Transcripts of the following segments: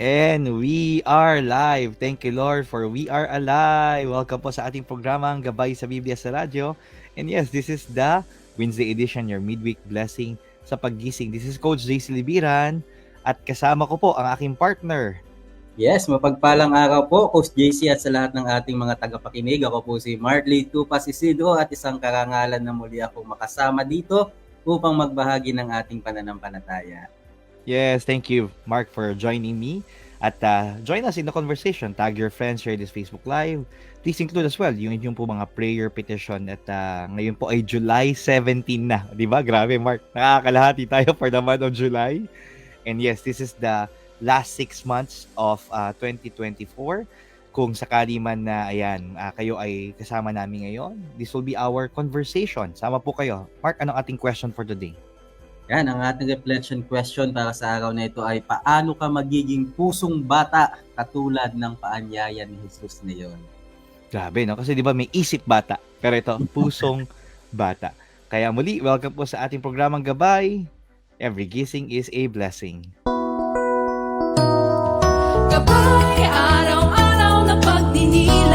And we are live. Thank you, Lord, for we are alive. Welcome po sa ating programang Gabay sa Biblia sa Radyo. And yes, this is the Wednesday edition, your midweek blessing sa paggising. This is Coach JC Libiran at kasama ko po ang aking partner. Yes, mapagpalang araw po, Coach JC at sa lahat ng ating mga tagapakinig. Ako po si Marley Tupas Isidro at isang karangalan na muli akong makasama dito upang magbahagi ng ating pananampalataya. Yes, thank you, Mark, for joining me. At join us in the conversation. Tag your friends, share this Facebook Live. Please include as well yung inyong po mga prayer petition. At ngayon po ay July 17 na. Di ba? Grabe, Mark. Nakakalahati tayo for the month of July. And yes, this is the last 6 months of 2024. Kung sakali man na, kayo ay kasama namin ngayon, this will be our conversation. Sama po kayo. Mark, anong ating question for today? Yan, ang ating reflection question para sa araw na ito ay paano ka magiging pusong bata katulad ng paanyaya ni Jesus ngayon? Grabe, no? Kasi di ba may isip bata, pero ito, pusong bata. Kaya muli, welcome po sa ating programang Gabay. Every gising is a blessing. Gabay, araw-araw na pagdinilay,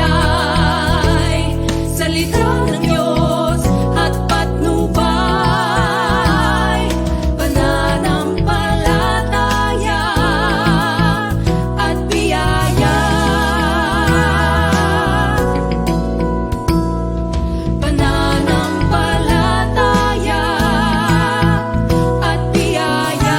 salita ng Diyos at patnubay, pananampalataya at biyaya. Pananampalataya at biyaya.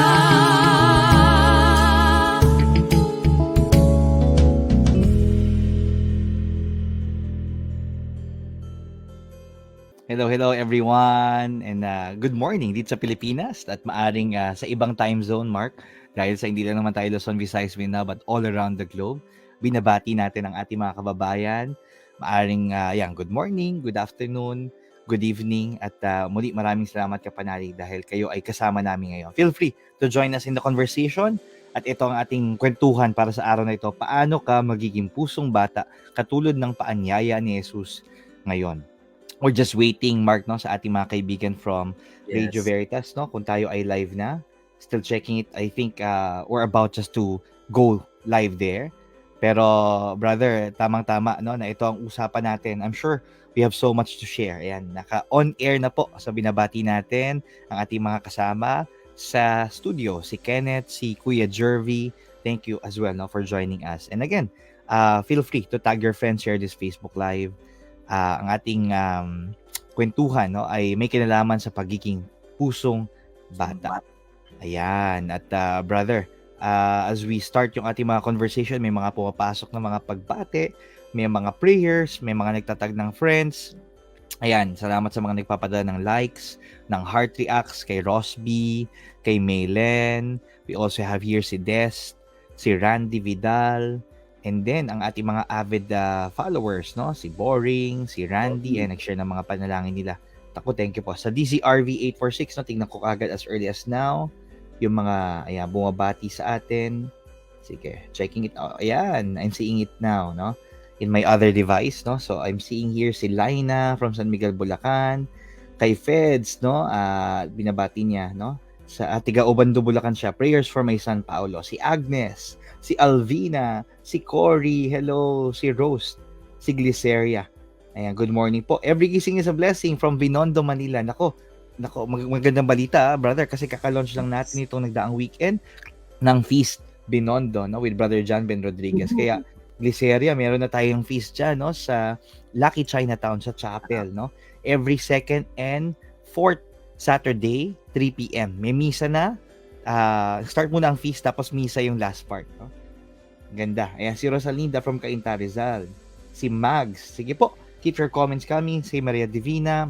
Hello everyone, and good morning dito sa Pilipinas at maaring sa ibang time zone, Mark, dahil sa hindi lang naman tayo Luzon, Visayas, Mindanao, but all around the globe. Binabati natin ang ating mga kababayan. Maaring good morning, good afternoon, good evening, at muli maraming salamat kapanalig dahil kayo ay kasama namin ngayon. Feel free to join us in the conversation. At ito ang ating kwentuhan para sa araw na ito. Paano ka magiging pusong bata katulad ng paanyaya ni Jesus ngayon? We're just waiting, Mark, no, sa ating mga kaibigan from Radio Veritas, no? Kung tayo ay live na. Still checking it. I think we're about just to go live there. Pero, brother, tamang-tama, no, na ito ang usapan natin. I'm sure we have so much to share. Ayan, naka-on-air na po. So, binabati natin ang ating mga kasama sa studio. Si Kenneth, si Kuya Jervy. Thank you as well, no, for joining us. And again, feel free to tag your friends, share this Facebook Live. Ang ating kwentuhan, no, ay may kinalaman sa pagiging pusong bata. Ayan. At brother, as we start yung ating mga conversation, may mga pumapasok na mga pagbate, may mga prayers, may mga nagtatag ng friends. Ayan, salamat sa mga nagpapadala ng likes, ng heart reacts kay Rosby, kay Maylen. We also have here si Des, si Randy Vidal, and then, ang ating mga avid followers, no? Si Boring, si Randy, nag-share ng mga panalangin nila. Tako, thank you po. Sa DZRV846, no? Tingnan ko kagad as early as now. Yung mga, bumabati sa atin. Sige, checking it out. Ayan, I'm seeing it now, no? In my other device, no? So, I'm seeing here si Laina from San Miguel, Bulacan. Kay Feds, no? Binabati niya, no? Sa Tiga Obando, Bulacan siya. Prayers for my son, Paolo. Si Agnes, si Alvina, si Cory, hello, si Rose, si Glyceria. Ayan, good morning po. Every gising is a blessing from Binondo, Manila. Nako, magandang balita, brother, kasi kaka-launch lang natin itong nagdaang weekend ng Feast Binondo, no, with Brother John Ben Rodriguez. Kaya, Glyceria, meron na tayong feast dyan, no, sa Lucky Chinatown, sa Chapel, no? Every second and fourth Saturday, 3 p.m. May misa na. Start muna ang feast, tapos misa yung last part, no? Ganda. Ayan, si Rosalinda from Cainta, Rizal. Si Mags. Sige po, keep your comments coming. Si Maria Divina.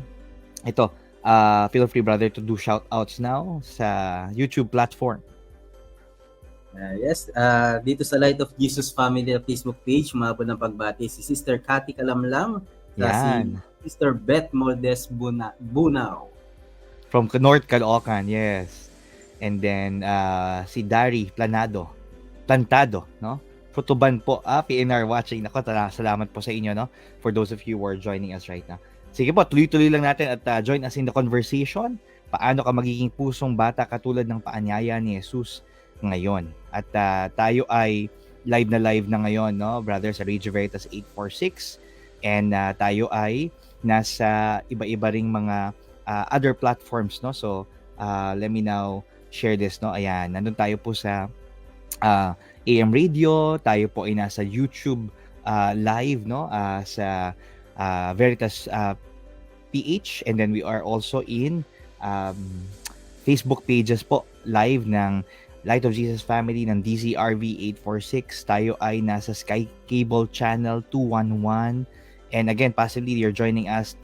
Ito, feel free, brother, to do shout-outs now sa YouTube platform. Yes, dito sa Light of Jesus Family Facebook page, umabot ng pagbati si Sister Cathy Kalamlam, si Sister Beth Moldes Bunao. From North Caloocan, yes. And then, si Dari Plantado, no? Futuban po, PNR watching. Nako, salamat po sa inyo, no? For those of you who are joining us right now. Sige po, tuloy-tuloy lang natin at join us in the conversation. Paano ka magiging pusong bata katulad ng paanyaya ni Jesus ngayon. At tayo ay live na ngayon, no, brother, sa Radio Veritas 846. And tayo ay nasa iba-iba ring mga other platforms, no. So let me now share this, no. Ayan, nandun tayo po sa AM Radio, tayo po ay nasa YouTube live, no, sa Veritas PH, and then we are also in Facebook pages po live ng Light of Jesus Family ng DZRV 846. Tayo ay nasa Sky Cable Channel 211. And again, possibly you're joining us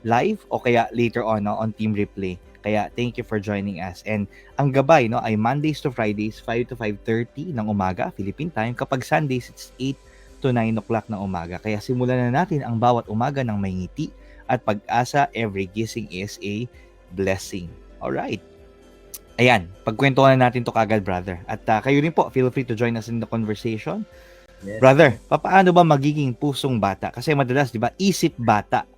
live o kaya later on, no, on Team Replay. Kaya thank you for joining us. And ang gabay, no, ay Mondays to Fridays 5 to 5:30 ng umaga Philippine time. Kapag Sundays, it's 8 to 9 o'clock ng umaga. Kaya simulan na natin ang bawat umaga ng may ngiti at pag-asa. Every gising is a blessing. Alright. Ayan, pagkwentuhan na natin to kagad, brother. At kayo rin po, feel free to join us in the conversation. Yes. Brother, paano ba magiging pusong bata? Kasi madalas, di ba, isip bata.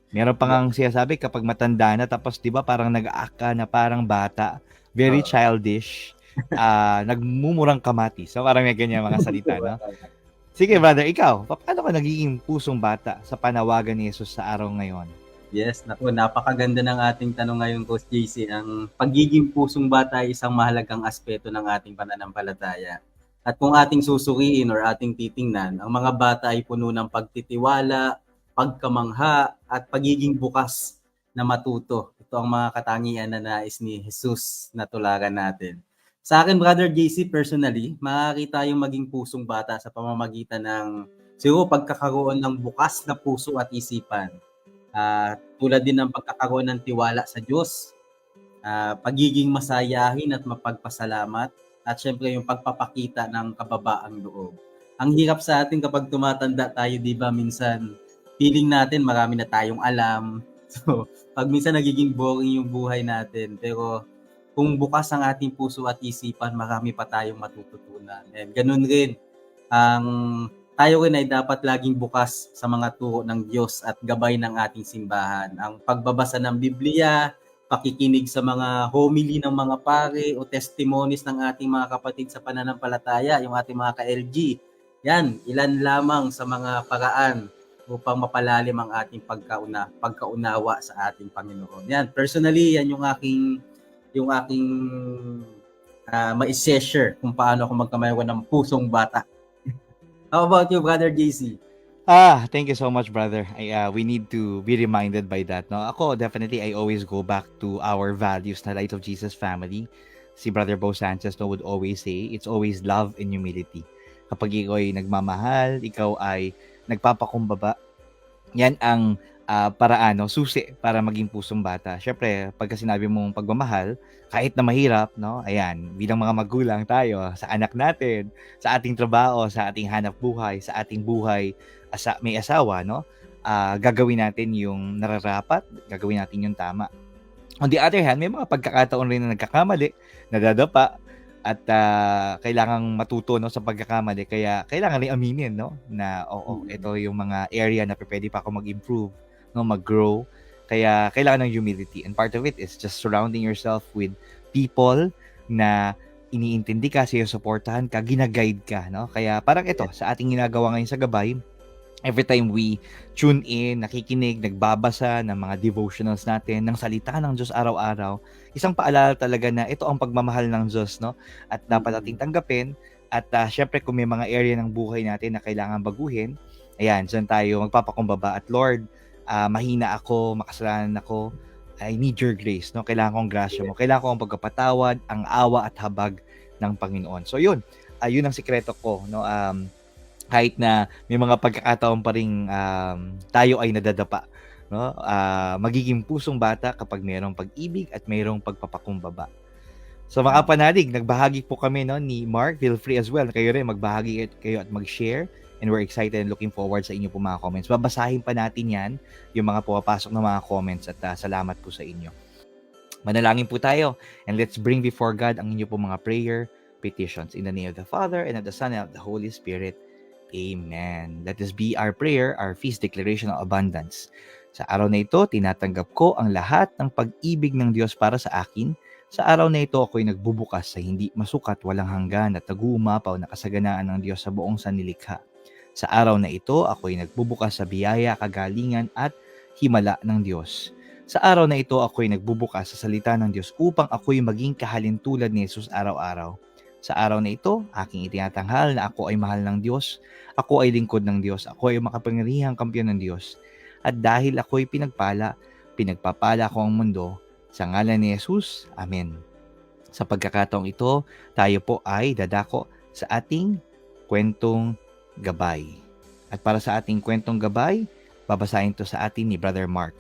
Meron pa ngang sinasabi kapag matanda na, tapos di ba parang nag-aaka na parang bata. Very childish. Nagmumurang kamati. So parang may ganyan mga salita, no? Sige, brother, ikaw, paano ka nagiging pusong bata sa panawagan ni Jesus sa araw ngayon? Yes, naku, napakaganda ng ating tanong ngayon, Coach JC. Ang pagiging pusong bata ay isang mahalagang aspeto ng ating pananampalataya. At kung ating susuriin or ating titingnan, ang mga bata ay puno ng pagtitiwala, pagkamangha, at pagiging bukas na matuto. Ito ang mga katangian na nais ni Jesus na tularan natin. Sa akin, Brother JC, personally, maaari tayong maging pusong bata sa pamamagitan ng siguro pagkakaroon ng bukas na puso at isipan. Tulad din ng pagkakaroon ng tiwala sa Diyos, pagiging masayahin at mapagpasalamat, at syempre yung pagpapakita ng kababaang loob. Ang hirap sa atin kapag tumatanda tayo, di ba, minsan feeling natin marami na tayong alam. So, pag minsan nagiging boring yung buhay natin, pero kung bukas ang ating puso at isipan, marami pa tayong matututunan. And ganun rin, tayo rin ay dapat laging bukas sa mga turo ng Diyos at gabay ng ating simbahan. Ang pagbabasa ng Biblia, pakikinig sa mga homily ng mga pare o testimonies ng ating mga kapatid sa pananampalataya, yung ating mga ka-LG. Yan, ilan lamang sa mga paraan upang mapalalim ang ating pagkaunawa sa ating Panginoon. Yan, personally, yan yung aking ma-share kung paano ako magkamayawan ng pusong bata. How about you, Brother JC? Thank you so much, brother. We need to be reminded by that, no? Ako, definitely, I always go back to our values na Light of Jesus Family. Si Brother Bo Sanchez, no, would always say, it's always love and humility. Kapag ikaw ay nagmamahal, ikaw ay nagpapakumbaba, yan ang paraan, no, susi para maging pusong bata. Syempre, pagka sinabi mong pagmamahal, kahit na mahirap, no, ayan, bilang mga magulang tayo, sa anak natin, sa ating trabaho, sa ating hanap buhay, sa ating buhay, may asawa, no, gagawin natin yung nararapat, gagawin natin yung tama. On the other hand, may mga pagkakataon rin na nagkakamali, nadadapa, at kailangang matuto, no, sa pagkakamali. Kaya kailangan rin aminin, no, na ito yung mga area na pwede pa ako mag-improve, no, mag-grow. Kaya kailangan ng humility, and part of it is just surrounding yourself with people na iniintindi ka, sinusuportahan ka, ginaguide ka, no. Kaya parang ito sa ating ginagawa ngayon sa gabay, every time we tune in, nakikinig, nagbabasa ng mga devotionals natin, ng salita ng Diyos araw-araw, isang paalala talaga na ito ang pagmamahal ng Diyos, no? At dapat ating tanggapin. At syempre, kung may mga area ng buhay natin na kailangan baguhin, ayan, dyan tayo magpapakumbaba. At Lord, mahina ako, makasalanan ako, I need your grace, no? Kailangan kong grasya mo. Kailangan ko ang pagkapatawad, ang awa at habag ng Panginoon. So yun, yun ang sikreto ko, no? Kahit na may mga pagkakataon pa rin tayo ay nadadapa, no? Magiging pusong bata kapag mayroong pag-ibig at mayroong pagpapakumbaba. So mga panalig, nagbahagi po kami, no, ni Mark. Feel free as well, kayo rin magbahagi kayo at mag-share, and we're excited and looking forward sa inyo po mga comments. Babasahin pa natin yan, yung mga pumapasok na mga comments, at salamat po sa inyo. Manalangin po tayo, and let's bring before God ang inyo po mga prayer petitions. In the name of the Father, and of the Son, and of the Holy Spirit. Amen. Let this be our prayer, our feast declaration of abundance. Sa araw na ito, tinatanggap ko ang lahat ng pag-ibig ng Diyos para sa akin Sa araw na ito, ako'y nagbubukas sa hindi masukat, walang hanggan at nag-uumapaw na kasaganaan ng Diyos sa buong sanlilikha. Sa araw na ito, ako'y nagbubukas sa biyaya, kagalingan at himala ng Diyos. Sa araw na ito, ako'y nagbubukas sa salita ng Diyos upang ako'y maging kahalintulad ni Jesus araw-araw. Sa araw na ito, aking itinatanghal na ako ay mahal ng Diyos, ako ay lingkod ng Diyos, ako ay makapangyarihang kampiyon ng Diyos. At dahil ako'y pinagpapala ko ang mundo, sa ngalan ni Jesus, Amen. Sa pagkakataong ito, tayo po ay dadako sa ating kwentong gabay. At para sa ating kwentong gabay, babasahin to sa atin ni Brother Mark.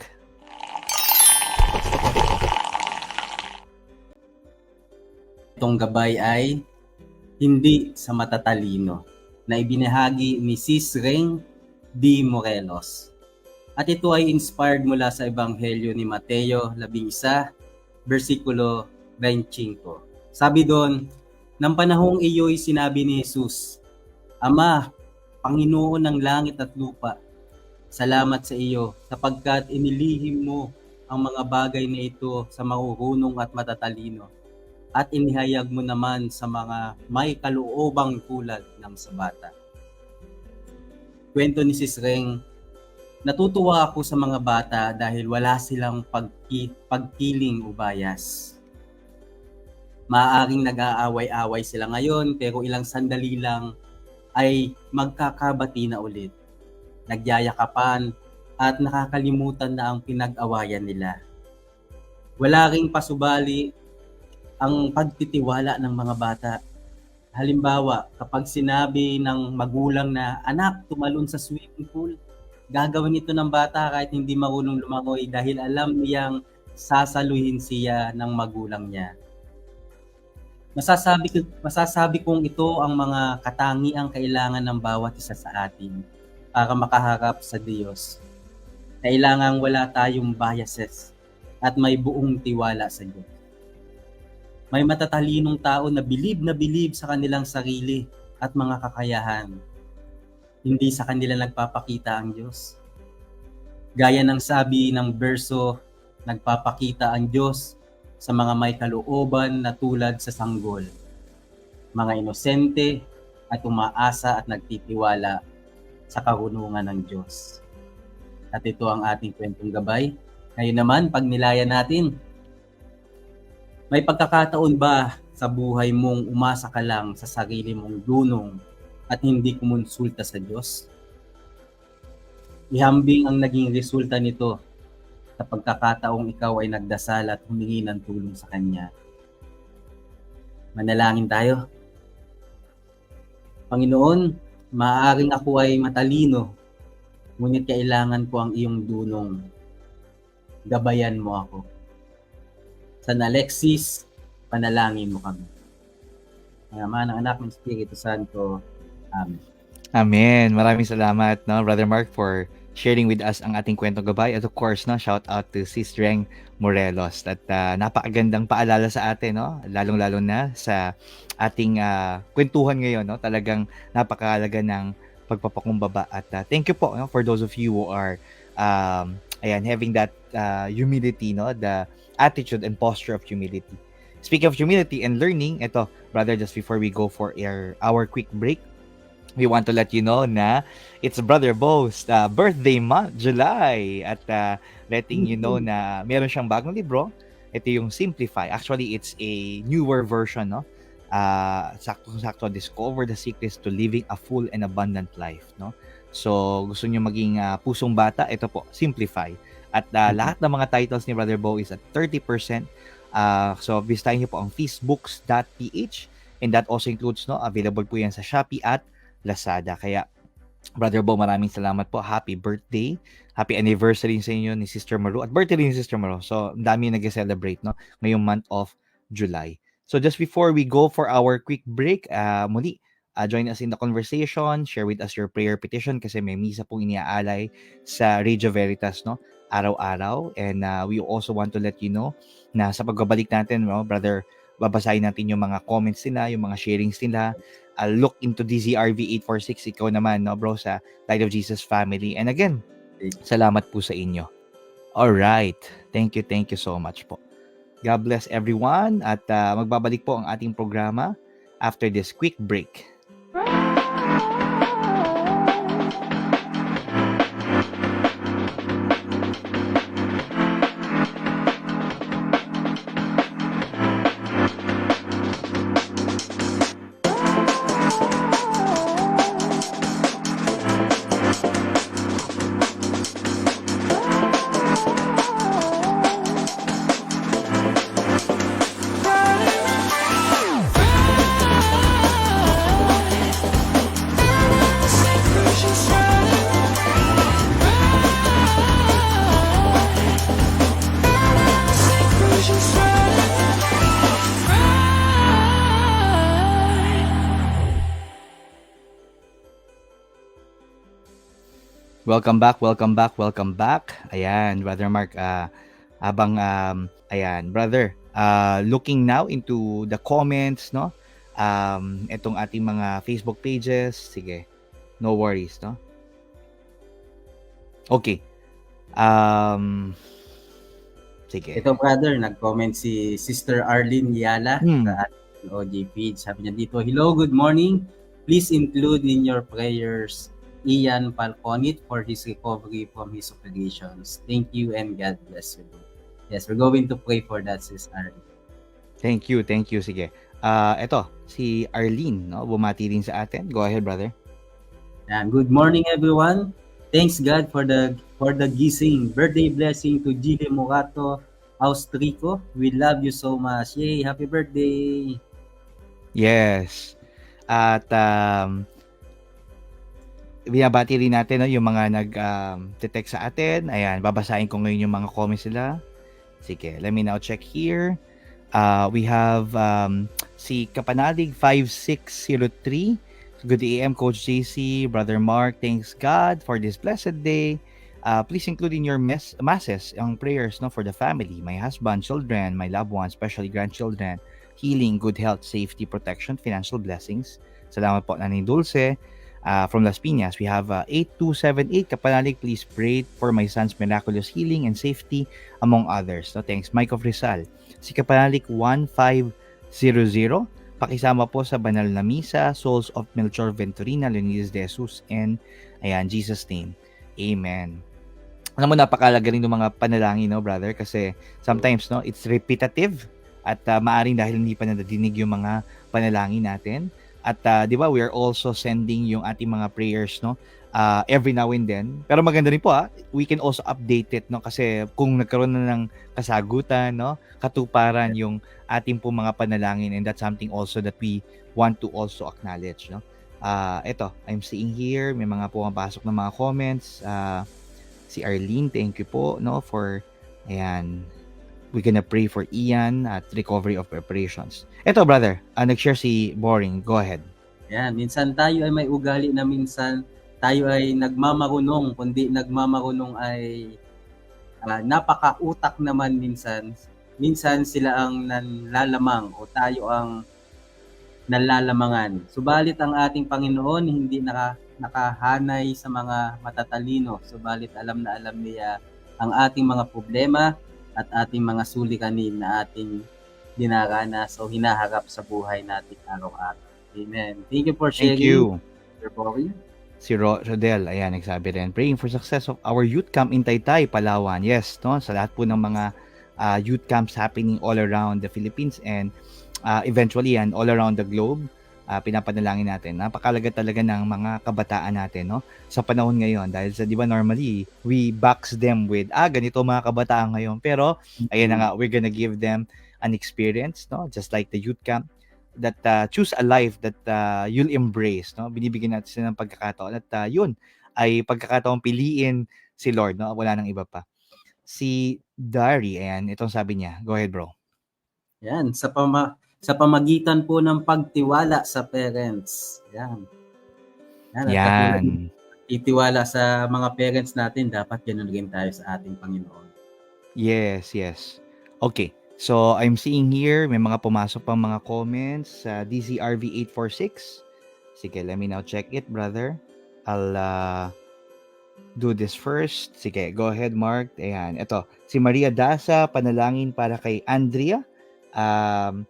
Itong gabay ay Hindi sa Matatalino na ibinahagi ni Sis Reng D. Morelos. At ito ay inspired mula sa Ebanghelyo ni Mateo 11, versikulo 25. Sabi doon, "Nang panahong iyo'y sinabi ni Jesus, Ama, Panginoon ng langit at lupa, salamat sa iyo sapagkat inilihim mo ang mga bagay na ito sa marurunong at matatalino at inihayag mo naman sa mga may kaluobang tulad ng sa bata." Kwento ni Sis Reng, natutuwa ako sa mga bata dahil wala silang pagkiling o bias. Maaaring nag-aaway-away sila ngayon pero ilang sandali lang ay magkakabati na ulit. Nagyayakapan at nakakalimutan na ang pinag-awayan nila. Wala ring pasubali ang pagtitiwala ng mga bata. Halimbawa, kapag sinabi ng magulang na, "Anak, tumalon sa swimming pool," gagawin ito ng bata kahit hindi marunong lumangoy dahil alam niyang sasaluhin siya ng magulang niya. Masasabi kong ito ang mga katangiang kailangan ng bawat isa sa atin para makaharap sa Diyos. Kailangang wala tayong biases at may buong tiwala sa Diyos. May matatalinong tao na bilib sa kanilang sarili at mga kakayahan. Hindi sa kanila nagpapakita ang Diyos. Gaya ng sabi ng berso, nagpapakita ang Diyos sa mga may kalooban na tulad sa sanggol, mga inosente at umaasa at nagtitiwala sa karunungan ng Diyos. At ito ang ating kwentong gabay. Ngayon naman, pagnilayan natin. May pagkakataon ba sa buhay mong umasa ka lang sa sarili mong dunong at hindi kumonsulta sa Diyos? Ihambing ang naging resulta nito sa pagkakataong ikaw ay nagdasal at humingi ng tulong sa Kanya. Manalangin tayo. Panginoon, maaaring ako ay matalino, ngunit kailangan ko ang iyong dunong. Gabayan mo ako. San Alexis, panalangin mo kami. Ang Ama, ng Anak, ng Espiritu Santo. Amen. Amen. Maraming salamat, no, Brother Mark, for sharing with us ang ating kwentong gabay. At of course, no, shout out to Sis Reng Morelos. At napakagandang paalala sa atin, no, lalong-lalo na sa ating kwentuhan ngayon, no, talagang napakahalaga ng pagpapakumbaba. At thank you po, no, for those of you who are having that humility, no, the attitude and posture of humility. Speaking of humility and learning, ito, brother, just before we go for our quick break, we want to let you know na it's Brother Bo's birthday month, July. At letting you know na meron siyang bagong libro. Ito yung Simplify. Actually, it's a newer version, no? Sakto-sakto, Discover the Secrets to Living a Full and Abundant Life, no? So, gusto niyo maging pusong bata, ito po, Simplify. At lahat ng mga titles ni Brother Bo is at 30%. So, visitahin niyo po ang feastbooks.ph, and that also includes, no, available po yan sa Shopee at Lazada. Kaya, Brother Bo, maraming salamat po. Happy birthday. Happy anniversary sa inyo ni Sister Maru. At birthday ni Sister Maru. So, ang dami nag-celebrate, no, ngayong month of July. So, just before we go for our quick break, muli, join us in the conversation. Share with us your prayer petition kasi may misa pong iniaalay sa Radio Veritas, no, araw-araw. And we also want to let you know na sa pagbabalik natin, no, brother, babasahin natin yung mga comments nila, yung mga sharings nila. Look into DZRV 846, ikaw naman, no, bro, sa Light of Jesus family. And again, salamat po sa inyo. Alright. Thank you so much po. God bless everyone at magbabalik po ang ating programa after this quick break. Welcome back, welcome back, welcome back. Ayan, Brother Mark, brother, looking now into the comments, no? Itong ating mga Facebook pages, sige, no worries, no? Okay. Sige. Ito brother, nag-comment si Sister Arlene Yala Hmm. sa ating OJ page. Sabi niya dito, hello, good morning. Please include in your prayers Ian Falconit for his recovery from his operations. Thank you and God bless you. Yes, we're going to pray for that, Sis Arlene. Thank you. Sige. Ito, si Arlene, no? Bumati din sa atin. Go ahead, brother. And good morning everyone. Thanks God for the gising. Birthday blessing to Gile Morato Austrico. We love you so much. Yay, happy birthday. Yes. At binabati rin natin, no, yung mga nag-text sa atin. Ayan, babasahin ko ngayon yung mga comments nila. Sige, let me now check here. We have si Kapanalig 5603. Good AM, Coach JC, Brother Mark. Thanks God for this blessed day. Please include in your masses ang prayers, no, for the family, my husband, children, my loved ones, especially grandchildren, healing, good health, safety, protection, financial blessings. Salamat po, Nanay Dulce. From Las Piñas, we have 8278 Kapanalig. Please pray for my son's miraculous healing and safety, among others. No, thanks. Mike of Rizal. Si Kapanalig 1500. Pakisama po sa banal na misa, souls of Melchor Venturina, Leonidas de Jesus, and ayan, Jesus' name. Amen. Alam mo, napakalaga rin ng mga panalangin, no, brother? Kasi sometimes, no, it's repetitive at maaring dahil hindi pa nadadinig yung mga panalangin natin. At di ba, we are also sending yung ating mga prayers, no, every now and then. Pero maganda rin po, we can also update it, no, kasi kung nagkaroon na ng kasagutan, no, katuparan yung ating po mga panalangin, and that's something also that we want to also acknowledge, no. Ito, I'm seeing here, may mga pumapasok na mga comments. Si Arlene, thank you po, no, for, ayan, we're gonna pray for Ian at recovery of preparations. Ito, brother, nag-share si Boring. Go ahead. Yan, minsan tayo ay may ugali na minsan tayo ay nagmamarunong, kundi nagmamarunong ay napaka-utak naman minsan. Minsan sila ang nanlalamang o tayo ang nanlalamangan. Subalit ang ating Panginoon hindi nakahanay sa mga matatalino. Subalit alam na alam niya ang ating mga problema at ating mga suliranin na ating dinaranas o hinaharap sa buhay natin araw-araw. Amen. Thank you for sharing. Thank you. Sir Bobby. Si Rodel, ayan, nagsabi rin, praying for success of our youth camp in Taytay, Palawan. Yes, no, sa lahat po ng mga youth camps happening all around the Philippines and eventually yan, all around the globe. Pinapanalangin natin. Napakalaga talaga ng mga kabataan natin, no, sa panahon ngayon. Dahil sa, di ba, normally, we box them with, ganito mga kabataan ngayon. Pero, ayan na nga, we're gonna give them an experience, no, just like the youth camp, that choose a life that you'll embrace, no? Binibigyan natin sila ng pagkakataon at yun ay pagkakataon piliin si Lord, no? Wala nang iba pa. Si Dari, ayan, itong sabi niya. Go ahead, bro. Yan, sa pamagitan po ng pagtiwala sa parents. Yan. Yan. Itiwala sa mga parents natin, dapat ganun rin tayo sa ating Panginoon. Yes. Okay. So, I'm seeing here, may mga pumasok pang mga comments sa DZRV846. Sige, let me now check it, brother. do this first. Sige, go ahead, Mark. Ayan, ito. Si Maria Dasa, panalangin para kay Andrea. Um,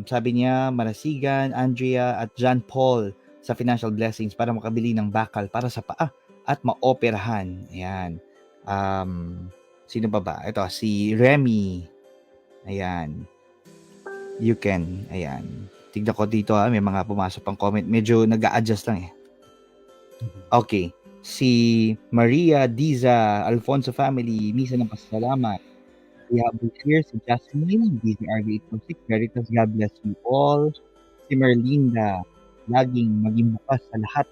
sabi niya, Marasigan, Andrea, at John Paul sa financial blessings para makabili ng bakal para sa paa at maoperahan. Ayan. Sino pa ba? Ito, si Remy. Ayan. You can. Ayan. Tignan ko dito may mga pumasok pang comment. Medyo nag-a-adjust lang eh. Okay. Si Maria Diza, Alfonso family, misa ng pasalamat. We have here si Jasmine, DZRV 846, Veritas, God bless you all. Si Merlinda, laging maging bukas sa lahat.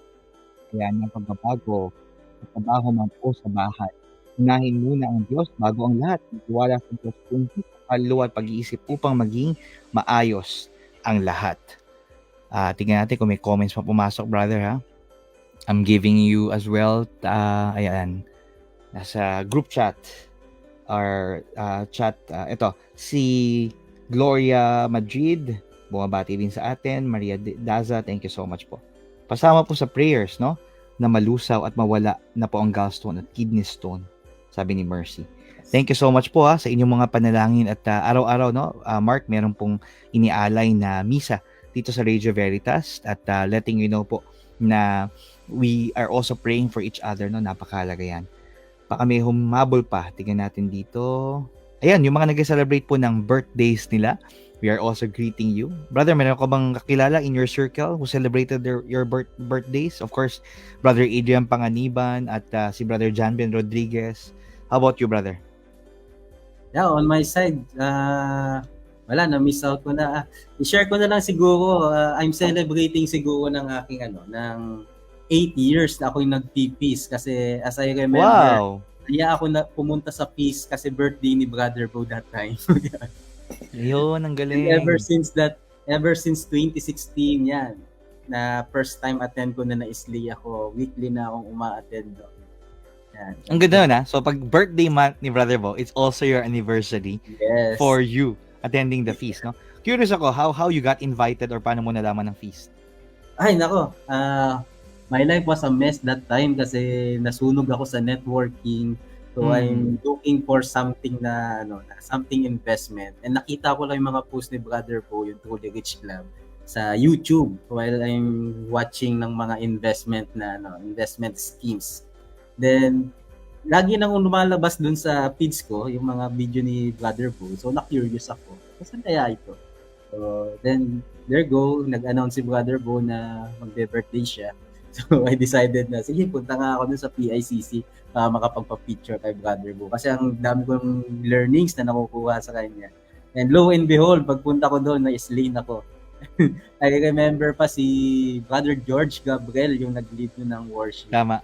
Kaya ng pagbabago, sa trabaho man o sa bahay. Unahin muna ang Diyos bago ang lahat. Tiwala sa Diyos kung kaluluwa at pag-iisip upang maging maayos ang lahat. Tingnan natin kung may comments pa pumasok, brother, ha? I'm giving you as well, ayan, nasa group chat or chat, ito, si Gloria Madrid, bumabati din sa atin. Maria Daza, thank you so much po. Pasama po sa prayers, no, na malusaw at mawala na po ang gallstone at kidney stone, sabi ni Mercy. Thank you so much po sa inyong mga panalangin at araw-araw, no, Mark, meron pong inialay na misa dito sa Radio Veritas at letting you know po na we are also praying for each other, no, napakahalaga yan. Baka may humabol pa, tingnan natin dito. Ayan, yung mga nag-celebrate po ng birthdays nila, we are also greeting you. Brother, meron ka bang kakilala in your circle who celebrated your birthdays? Of course, Brother Adrian Panganiban at si Brother John Ben Rodriguez. How about you, brother? Yeah, on my side, wala, na-miss out ko na. I-share ko na lang siguro, I'm celebrating siguro ng aking ng 8 years na ako yung nag-peace kasi as I remember, wow, kaya ako pumunta sa peace kasi birthday ni Brother Bo that time. Yun, ang galing. Ever since 2016 yan, na first time attend ko na na-isli ako, weekly na akong uma-attend doon. Yan. Ang ganda na. So pag birthday month ni Brother Bo, it's also your anniversary for you attending the feast, no? Curious ako how you got invited or paano mo nalaman ng feast? Ay, nako. My life was a mess that time kasi nasunog ako sa networking. So I'm looking for something na something investment. And nakita ko lang yung mga post ni Brother Bo, yung Truly Rich Club sa YouTube while I'm watching ng mga investment schemes. Then lagi nang lumalabas dun sa feeds ko yung mga video ni Brother Bo. So na-curious ako. Saan kaya ito? So then there go, nag-announce si Brother Bo na magbe-birthday siya. So I decided na, sige, punta nga ako dun sa PICC para makapagpa-picture kay Brother Bo. Kasi ang dami kong learnings na nakukuha sa kanya. And lo and behold, pagpunta ko doon, na-slain ako. I remember pa si Brother George Gabriel yung nag-lead ng worship. Tama.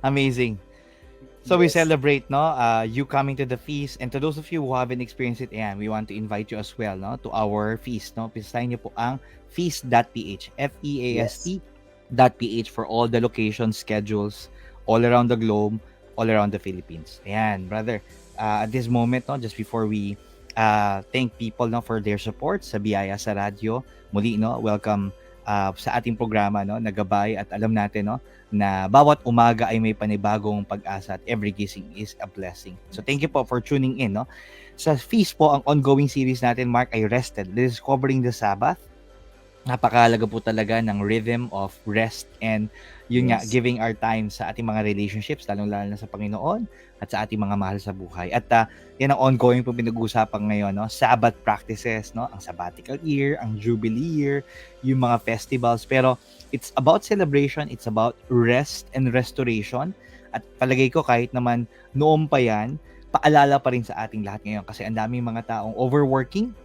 Amazing. So we celebrate, no, you coming to the feast, and to those of you who haven't experienced it, we want to invite you as well, no, to our feast, no. Pistahin niyo po ang feast.ph, feast.ph for all the locations, schedules all around the globe, all around the Philippines. Ayan, brother. At this moment, no, just before we thank people, no, for their support sa Biyaya sa Radyo, muli, no, welcome sa ating programa, no, nagabay at alam natin, no, na bawat umaga ay may panibagong pag-asa at every gising is a blessing. So thank you po for tuning in, no. Sa feast po, ang ongoing series natin, Mark, ay Rested, Discovering the Sabbath. Napakahalaga po talaga ng rhythm of rest and yun nga, giving our time sa ating mga relationships, lalong-lalo na sa Panginoon at sa ating mga mahal sa buhay. At yan ang ongoing po pinag-uusapan ngayon, no? Sabbath practices, no? Ang sabbatical year, ang jubilee year, yung mga festivals. Pero it's about celebration, it's about rest and restoration. At palagay ko kahit naman noon pa yan, paalala pa rin sa ating lahat ngayon kasi ang daming mga taong overworking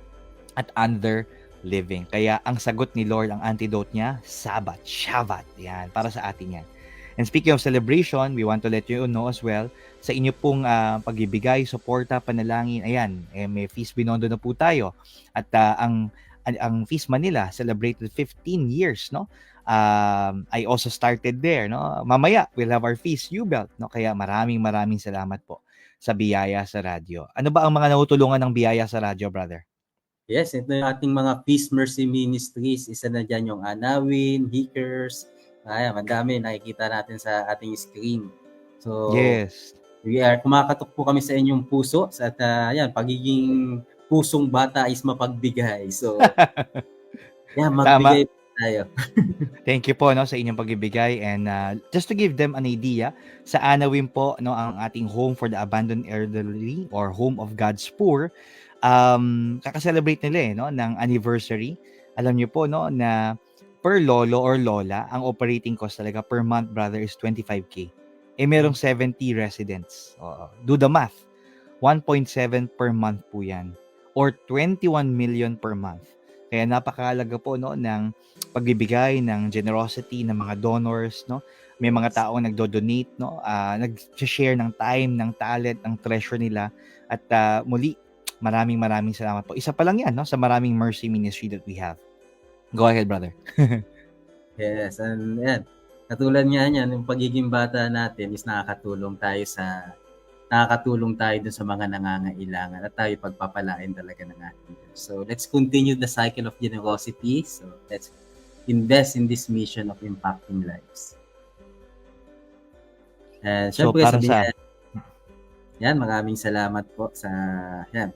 at under living. Kaya ang sagot ni Lord, ang antidote niya, Sabbath, Shabbat. Yan, para sa atin yan. And speaking of celebration, we want to let you know as well, sa inyo pong pagbibigay, suporta, panalangin, ayan, may Feast Binondo na po tayo. At ang Feast Manila celebrated 15 years, no? I also started there, no? Mamaya, we'll have our Feast U-Belt, no? Kaya maraming salamat po sa Biyaya sa Radyo. Ano ba ang mga natutulungan ng Biyaya sa Radyo, brother? Yes, ito yung ating mga Peace Mercy Ministries. Isa na dyan yung Anawin, Hikers, Ayan, madami nakikita natin sa ating screen. So, Yes. kumakatok po kami sa inyong puso at ayan, pagiging pusong bata is mapagbigay. So, yan, Tama. magbigay tayo. Thank you po no sa inyong pagbibigay, and just to give them an idea, sa Anawim po no ang ating home for the abandoned elderly or home of God's poor, kaka-celebrate nila no ng anniversary. Alam niyo po no na per lolo or lola, ang operating cost talaga per month, brother, is 25K. Eh merong 70 residents. Do the math. 1.7 per month po 'yan, or 21 million per month. Kaya napakahalaga po no ng pagbibigay, ng generosity ng mga donors, no? May mga taong nagdo-donate, no? Nag-share ng time, ng talent, ng treasure nila. At muli, maraming salamat po. Isa pa lang yan, no? Sa maraming mercy ministry that we have. Go ahead, brother. Yes, and yan. Katulad nga niyan, yung pagiging bata natin is nakakatulong tayo dun sa mga nangangailangan at tayo pagpapalain talaga ng ating Diyos. So, let's continue the cycle of generosity. So, let's invest in this mission of impacting lives. And So, syempre, para sa... yan, maraming salamat po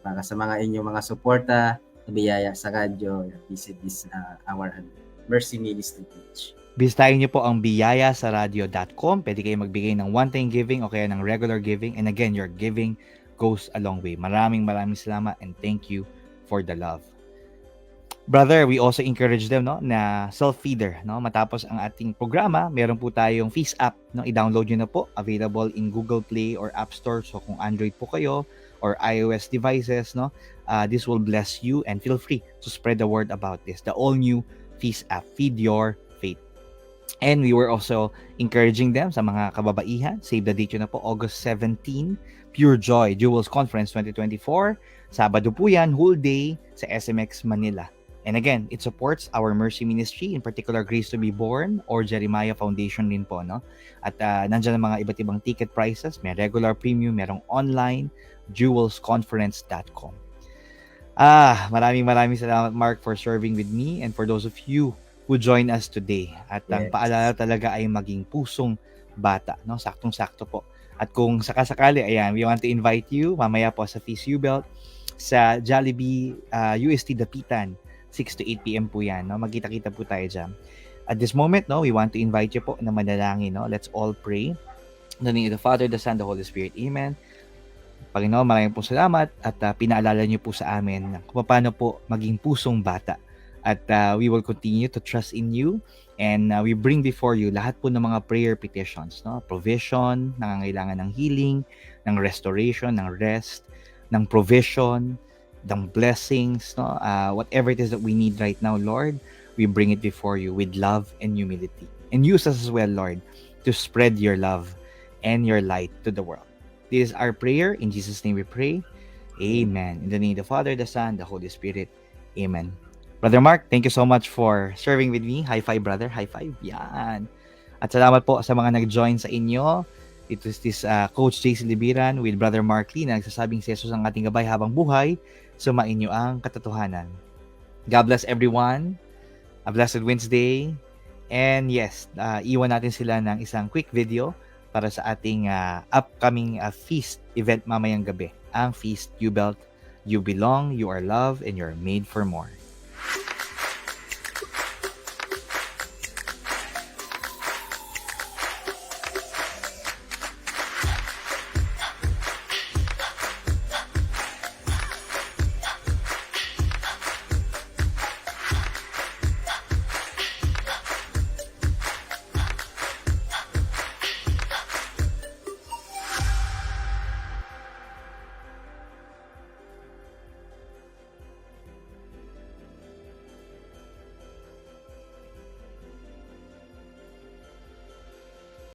para sa mga inyong mga suporta, sa biyaya sa radyo. Visit this our Mercy Ministry page. Bisitahin niyo po ang biyayasaradio.com. Pwede kayo magbigay ng one-time giving o kaya ng regular giving. And again, your giving goes a long way. Maraming salamat, and thank you for the love. Brother, we also encourage them no na self-feeder, no? Matapos ang ating programa, meron po tayong Feast app, no? I-download niyo na po, available in Google Play or App Store. So kung Android po kayo or iOS devices, no? This will bless you, and feel free to spread the word about this. The all new Feast app, Feed Your Faith. And we were also encouraging them sa mga kababaihan. Save the date yun na po, August 17, Pure Joy Jewels Conference 2024. Sabado po yan, whole day sa SMX Manila. And again, it supports our Mercy Ministry, in particular Grace to be Born or Jeremiah Foundation din po, no? At nandiyan ang mga iba't ibang ticket prices. May regular premium, merong online, jewelsconference.com. Maraming salamat, Mark, for serving with me, and for those of you who join us today. At ang paalala talaga ay maging pusong bata, no? Saktong-sakto po. At kung sakasakali, ayan, we want to invite you mamaya po sa Feast U-Belt sa Jollibee UST Dapitan. 6 to 8 p.m. po yan, no? Magkita-kita po tayo dyan. At this moment, no, we want to invite you po na manalangin, no? Let's all pray. In the name of the Father, the Son, the Holy Spirit. Amen. Panginoon, maraming po salamat at pinaalala niyo po sa amin kung paano po maging pusong bata. At we will continue to trust in you, and we bring before you lahat po ng mga prayer petitions, no? Provision, nangangailangan ng healing, ng restoration, ng rest, ng provision, ng blessings, no? Whatever it is that we need right now, Lord, we bring it before you with love and humility. And use us as well, Lord, to spread your love and your light to the world. This is our prayer. In Jesus' name we pray. Amen. In the name of the Father, the Son, the Holy Spirit. Amen. Brother Mark, thank you so much for serving with me. High five, brother. High five. Yan. At salamat po sa mga nag-join sa inyo. It was this Coach JC Libiran with Brother Mark Lee na nagsasabing si Jesus ang ating gabay habang buhay. Sumain niyo ang katotohanan. God bless everyone. A blessed Wednesday. And yes, iwan natin sila ng isang quick video para sa ating upcoming feast event mamayang gabi. Ang Feast U-Belt. You belong, you are loved, and you're made for more.